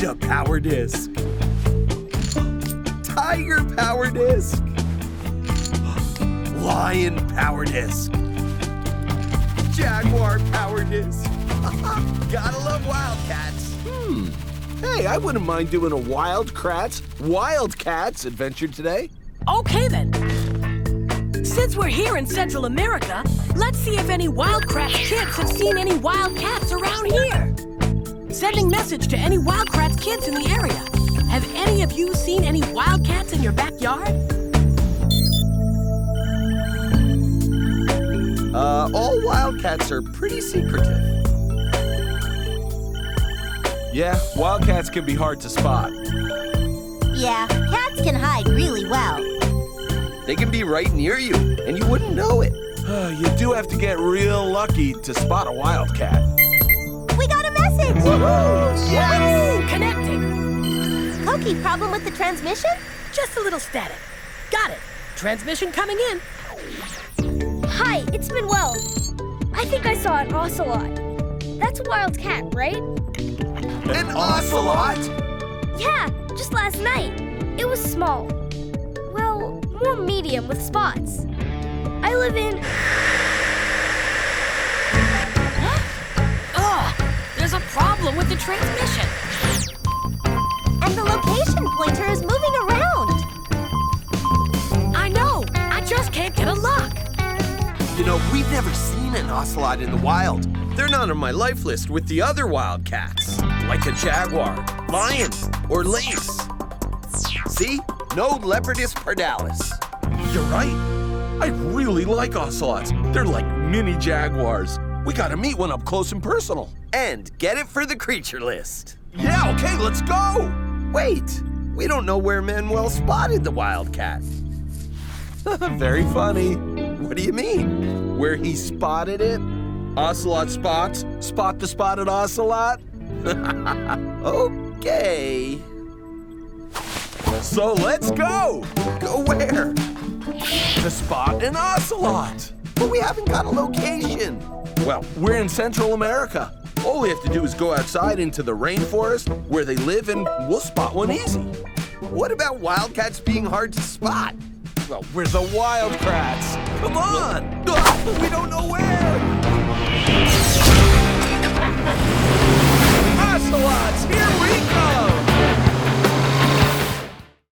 cheetah power disc, tiger power disc, lion power disc, jaguar power disc. Gotta love Wildcats. Hey, I wouldn't mind doing a Wild Kratts, Wildcats adventure today. Okay then. Since we're here in Central America, let's see if any Wild Kratts kids have seen any wild cats around here. Sending message to any Wild Kratts kids in the area. Have any of you seen any wild cats in your backyard? All wildcats are pretty secretive. Yeah, wildcats can be hard to spot. Yeah, cats can hide really well. They can be right near you, and you wouldn't know it. You do have to get real lucky to spot a wildcat. We got a message! Woohoo! Yes! Connecting. Koki, problem with the transmission? Just a little static. Got it. Transmission coming in. Hi, it's Manuel. I think I saw an ocelot. That's a wild cat, right? An ocelot? Yeah, just last night. It was small. Well, more medium with spots. I live in... There's a problem with the transmission. And the location pointer is moving around. I know. I just can't get a lock. You know, we've never seen an ocelot in the wild. They're not on my life list with the other wildcats, like a jaguar, lion, or lynx. See? No Leopardus pardalis. You're right. I really like ocelots. They're like mini jaguars. We gotta meet one up close and personal. And get it for the creature list. Yeah, okay, let's go. Wait, we don't know where Manuel spotted the wildcat. Very funny. What do you mean? Where he spotted it? Ocelot spots? Spot the spotted ocelot? Okay. So let's go! Go where? To spot an ocelot. But we haven't got a location. Well, we're in Central America. All we have to do is go outside into the rainforest where they live and we'll spot one easy. What about wildcats being hard to spot? Well, we're the Wild Kratts. Come on! We don't know where! Ocelots, here we come!